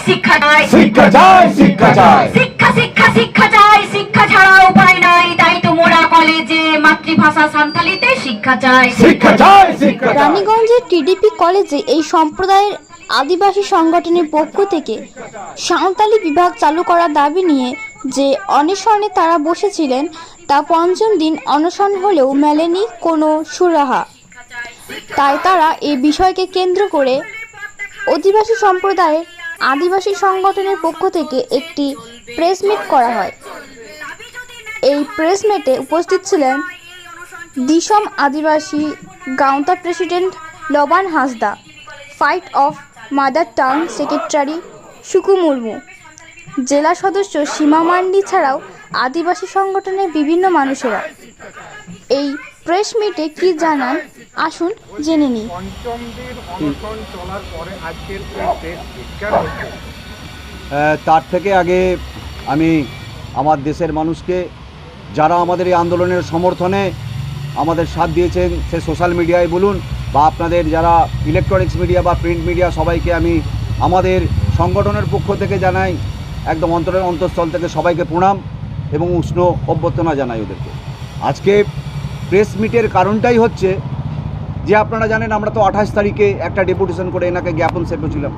শিক্ষা চাই, শিক্ষা চাই, শিক্ষা চাই, শিক্ষা শিক্ষা শিক্ষা চাই, শিক্ষা ছাড়া উপায় নাই। তাই তো মোরা কলেজে মাতৃভাষা সান্তালিতে শিক্ষা চাই, শিক্ষা চাই, শিক্ষা চাই। রানীগঞ্জের টিডিপি কলেজে এই সম্প্রদায়ের আদিবাসী সংগঠনের পক্ষ থেকে সাঁওতালি বিভাগ চালু করার দাবি নিয়ে যে অনশনে তারা বসেছিলেন তা পঞ্চম দিন অনশন হলেও মেলেনি কোনো সুরাহা। তাই তারা এই বিষয়কে কেন্দ্র করে আদিবাসী সম্প্রদায়ের আদিবাসী সংগঠনের পক্ষ থেকে একটি প্রেস মিট করা হয়। এই প্রেস মিটে উপস্থিত ছিলেন Disom Adivasi Gaonta president Laban Hansda, fight of mother tongue secretary Suku Murmu, জেলা সদস্য সীমা মান্ডি ছাড়াও আদিবাসী সংগঠনের বিভিন্ন মানুষেরা। এই প্রেস মিটে কি জানান আসুন জেনে নিই। পঞ্চম দিন অনশন চলার পরে আজকের এই প্রেস মিট কেন হচ্ছে? তার থেকে আগে আমি আমার দেশের মানুষকে যারা আমাদের এই আন্দোলনের সমর্থনে আমাদের সাথ দিয়েছেন, সে সোশ্যাল মিডিয়ায় বলুন বা আপনাদের যারা ইলেকট্রনিক্স মিডিয়া বা প্রিন্ট মিডিয়া, সবাইকে আমি আমাদের সংগঠনের পক্ষ থেকে জানাই একদম অন্তরের অন্তঃস্থল থেকে সবাইকে প্রণাম এবং উষ্ণ অভ্যর্থনা জানাই ওদেরকে। আজকে প্রেস মিটের কারণটাই হচ্ছে যে আপনারা জানেন আমরা তো 28 তারিখে একটা ডেপুটেশন করে এনাকে জ্ঞাপন সেপেছিলাম,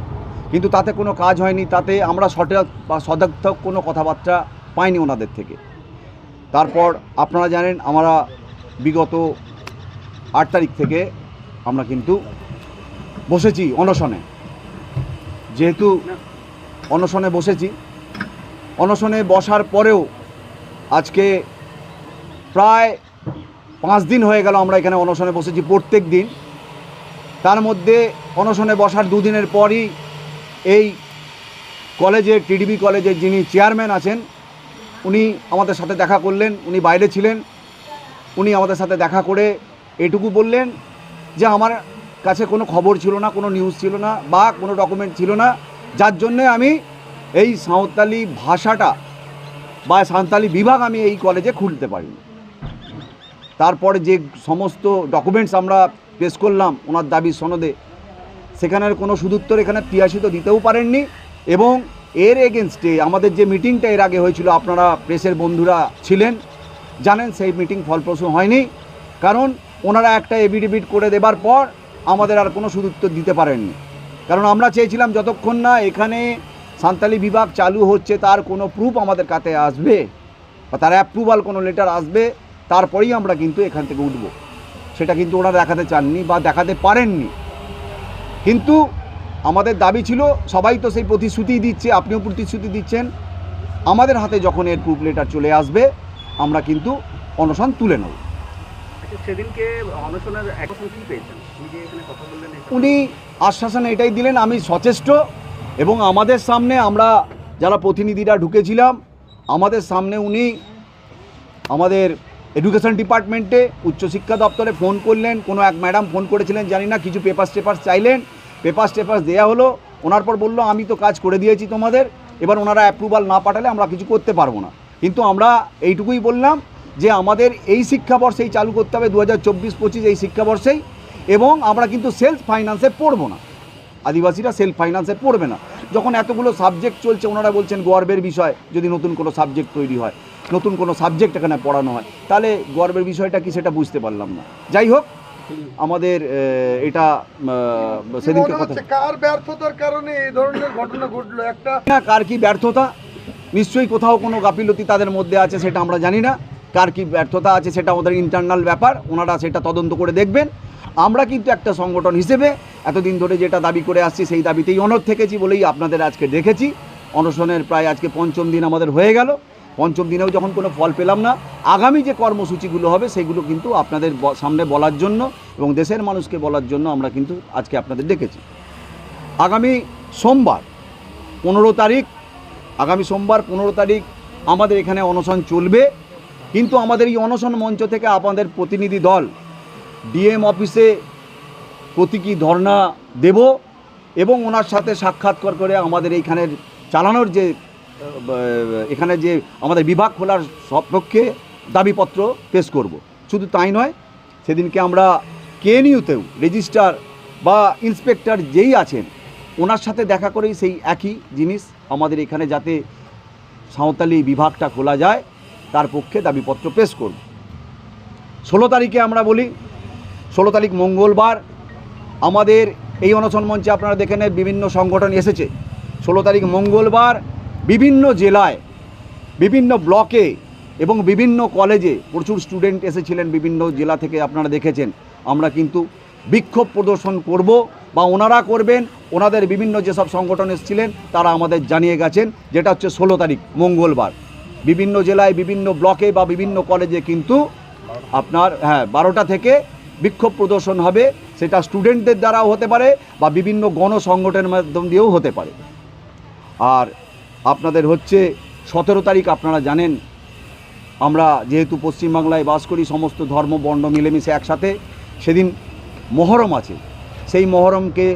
কিন্তু তাতে কোনো কাজ হয়নি। তাতে আমরা সঠিক বা সদার্থক কোনো কথাবার্তা পাইনি ওনাদের থেকে। তারপর আপনারা জানেন আমরা বিগত 8 তারিখ থেকে আমরা কিন্তু বসেছি অনশনে। যেহেতু অনশনে বসেছি, অনশনে বসার পরেও আজকে প্রায় 5 দিন হয়ে গেল আমরা এখানে অনশনে বসেছি প্রত্যেক দিন। তার মধ্যে অনশনে বসার 2 দিনের পরই এই কলেজের টিডিপি কলেজের যিনি চেয়ারম্যান আছেন উনি আমাদের সাথে দেখা করলেন। উনি বাইরে ছিলেন, উনি আমাদের সাথে দেখা করে এটুকু বললেন যে আমার কাছে কোনো খবর ছিল না, কোনো নিউজ ছিল না বা কোনো ডকুমেন্ট ছিল না, যার জন্যে আমি এই সাঁওতালি ভাষাটা বা সাঁওতালি বিভাগ আমি এই কলেজে খুলতে পারিনি। তারপরে যে সমস্ত ডকুমেন্টস আমরা পেশ করলাম ওনার দাবি সনদে, সেখানের কোনো সুদুত্তর এখানে তিয়াসী তো দিতেও পারেননি। এবং এর এগেনস্টে আমাদের যে মিটিংটা এর আগে হয়েছিল, আপনারা প্রেসের বন্ধুরা ছিলেন, জানেন সেই মিটিং ফলপ্রসূ হয়নি। কারণ ওনারা একটা এফিডেভিট করে দেবার পর আমাদের আর কোনো সুদুত্তর দিতে পারেননি। কারণ আমরা চেয়েছিলাম যতক্ষণ না এখানে সাঁওতালি বিভাগ চালু হচ্ছে তার কোনো প্রুফ আমাদের কাছে আসবে বা তার অ্যাপ্রুভাল কোনো লেটার আসবে, তারপরেই আমরা কিন্তু এখান থেকে উঠব। সেটা কিন্তু ওনারা দেখাতে চাননি বা দেখাতে পারেননি। কিন্তু আমাদের দাবি ছিল, সবাই তো সেই প্রতিশ্রুতি দিচ্ছে, আপনিও প্রতিশ্রুতি দিচ্ছেন, আমাদের হাতে যখন এর প্রুফ লেটার চলে আসবে আমরা কিন্তু অনশন তুলে নেব। সেদিনকে অনশনের একশন কি পেয়েছেন? নিজে এখানে কথা বললেন, উনি আশ্বাসন এটাই দিলেন আমি সচেষ্ট এবং আমাদের সামনে আমরা যারা প্রতিনিধিরা ঢুকেছিলাম আমাদের সামনে উনি আমাদের এডুকেশন ডিপার্টমেন্টে উচ্চশিক্ষা দপ্তরে ফোন করলেন। কোনো এক ম্যাডাম ফোন করেছিলেন জানি না, কিছু পেপার চাইলেন, পেপার দেওয়া হলো। ওনার পর বললো আমি তো কাজ করে দিয়েছি তোমাদের, এবার ওনারা অ্যাপ্রুভাল না পাঠালে আমরা কিছু করতে পারবো না। কিন্তু আমরা এইটুকুই বললাম যে আমাদের এই শিক্ষাবর্ষেই চালু করতে হবে, 2024-25 এই শিক্ষাবর্ষেই, এবং আমরা কিন্তু সেলফ ফাইন্যান্সে পড়বো না, আদিবাসীরা সেলফ ফাইন্যান্সে পড়বে না। যখন এতগুলো সাবজেক্ট চলছে, ওনারা বলছেন গর্বের বিষয় যদি নতুন কোনো সাবজেক্ট তৈরি হয়, নতুন কোনো সাবজেক্ট এখানে পড়ানো হয়, তাহলে গর্বের বিষয়টা কি সেটা বুঝতে পারলাম না। যাই হোক, আমাদের এটা সেদিনকে কথা কার ব্যর্থতার কারণে এই ধরনের ঘটনা ঘটলো? একটা না, কার কি ব্যর্থতা, নিশ্চয়ই কোথাও কোনো গাফিলতি তাদের মধ্যে আছে, সেটা আমরা জানি না। কার কি ব্যর্থতা আছে সেটা আমাদের ইন্টারনাল ব্যাপার, ওনারা সেটা তদন্ত করে দেখবেন। আমরা কিন্তু একটা সংগঠন হিসেবে এতদিন ধরে যেটা দাবি করে আসছি সেই দাবিতেই অনড় থেকেছি বলেই আপনাদের আজকে দেখেছি। অনশনের প্রায় আজকে 5ম দিন আমাদের হয়ে গেল। 5ম দিনেও যখন কোনো ফল পেলাম না, আগামী যে কর্মসূচিগুলো হবে সেগুলো কিন্তু আপনাদের সামনে বলার জন্য এবং দেশের মানুষকে বলার জন্য আমরা কিন্তু আজকে আপনাদের ডেকেছি। আগামী সোমবার 15 তারিখ আমাদের এখানে অনশন চলবে। কিন্তু আমাদের এই অনশন মঞ্চ থেকে আপনাদের প্রতিনিধি দল ডিএম অফিসে প্রতীকী ধর্ণা দেব এবং ওনার সাথে সাক্ষাৎকার করে আমাদের এইখানের চালানোর যে এখানে যে আমাদের বিভাগ খোলার সপক্ষে দাবিপত্র পেশ করব। শুধু তাই নয়, সেদিনকে আমরা কেএনইউতেও রেজিস্ট্রার বা ইন্সপেক্টর যেই আছেন ওনার সাথে দেখা করেই সেই একই জিনিস আমাদের এখানে যাতে সাঁওতালি বিভাগটা খোলা যায় তার পক্ষে দাবিপত্র পেশ করব। 16 তারিখে আমরা বলি, 16 তারিখ মঙ্গলবার আমাদের এই অনশন মঞ্চে আপনারা দেখে নেন বিভিন্ন সংগঠন এসেছে। 16 তারিখ মঙ্গলবার বিভিন্ন জেলায়, বিভিন্ন ব্লকে এবং বিভিন্ন কলেজে প্রচুর স্টুডেন্ট এসেছিলেন বিভিন্ন জেলা থেকে, আপনারা দেখেছেন। আমরা কিন্তু বিক্ষোভ প্রদর্শন করব বা ওনারা করবেন, ওনাদের বিভিন্ন যেসব সংগঠন এসেছিলেন তারা আমাদের জানিয়ে গেছেন, যেটা হচ্ছে 16 তারিখ মঙ্গলবার বিভিন্ন জেলায়, বিভিন্ন ব্লকে বা বিভিন্ন কলেজে কিন্তু আপনার 12টা থেকে বিক্ষোভ প্রদর্শন হবে। সেটা স্টুডেন্টদের দ্বারাও হতে পারে বা বিভিন্ন গণসংগঠনের মাধ্যম দিয়েও হতে পারে। আর আপনাদের হচ্ছে 17 তারিখ, আপনারা জানেন আমরা যেহেতু পশ্চিমবাংলায় বাস করি, সমস্ত ধর্ম বর্ণ মিলেমিশে একসাথে, সেদিন মহরম আছে। সেই মহরমকে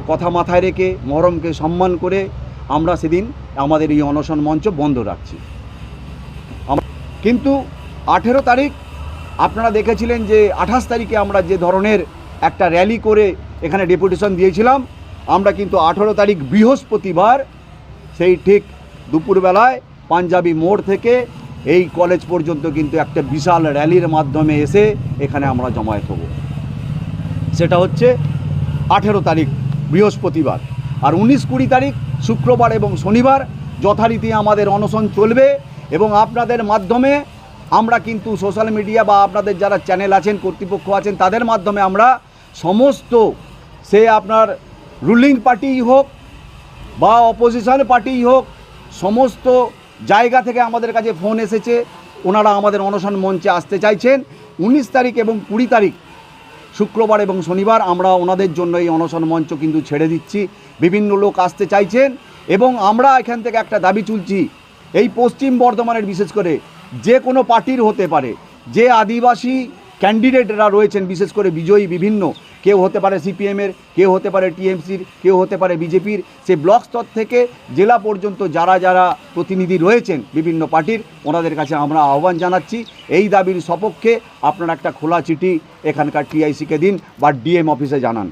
কথা মাথায় রেখে, মহরমকে সম্মান করে আমরা সেদিন আমাদের এই অনশন মঞ্চ বন্ধ রাখছি। কিন্তু 18 তারিখ আপনারা দেখেছিলেন যে 28 তারিখে আমরা যে ধরনের একটা র্যালি করে এখানে ডেপুটেশন দিয়েছিলাম, আমরা কিন্তু 18 তারিখ বৃহস্পতিবার সেই ঠিক দুপুরবেলায় পাঞ্জাবি মোড় থেকে এই কলেজ পর্যন্ত কিন্তু একটা বিশাল র্যালির মাধ্যমে এসে এখানে আমরা জমায়েত হব। সেটা হচ্ছে 18 তারিখ বৃহস্পতিবার। আর 19-20 তারিখ শুক্রবার এবং শনিবার যথারীতি আমাদের অনশন চলবে এবং আপনাদের মাধ্যমে আমরা কিন্তু সোশ্যাল মিডিয়া বা আপনাদের যারা চ্যানেল আছেন, কর্তৃপক্ষ আছেন, তাদের মাধ্যমে আমরা সমস্ত, সে আপনার রুলিং পার্টিই হোক বা অপোজিশন পার্টিই হোক, সমস্ত জায়গা থেকে আমাদের কাছে ফোন এসেছে, ওনারা আমাদের অনশন মঞ্চে আসতে চাইছেন। 19 তারিখ এবং 20 তারিখ শুক্রবার এবং শনিবার আমরা ওনাদের জন্য এই অনশন মঞ্চ কিন্তু ছেড়ে দিচ্ছি। বিভিন্ন লোক আসতে চাইছেন এবং আমরা এখান থেকে একটা দাবি তুলছি, এই পশ্চিম বর্ধমানের বিশেষ করে যে কোনো পার্টির হতে পারে, যে আদিবাসী ক্যান্ডিডেটরা রয়েছেন বিশেষ করে বিজয়ী বিভিন্ন, কেউ হতে পারে সিপিএমের, কেউ হতে পারে টিএমসির, কেউ হতে পারে বিজেপির, সে ব্লক স্তর থেকে জেলা পর্যন্ত যারা যারা প্রতিনিধি রয়েছেন বিভিন্ন পার্টির, ওনাদের কাছে আমরা আহ্বান জানাচ্ছি এই দাবির সপক্ষে আপনারা একটা খোলা চিঠি এখানকার টিআইসিকে দিন বা ডিএম অফিসে জানান।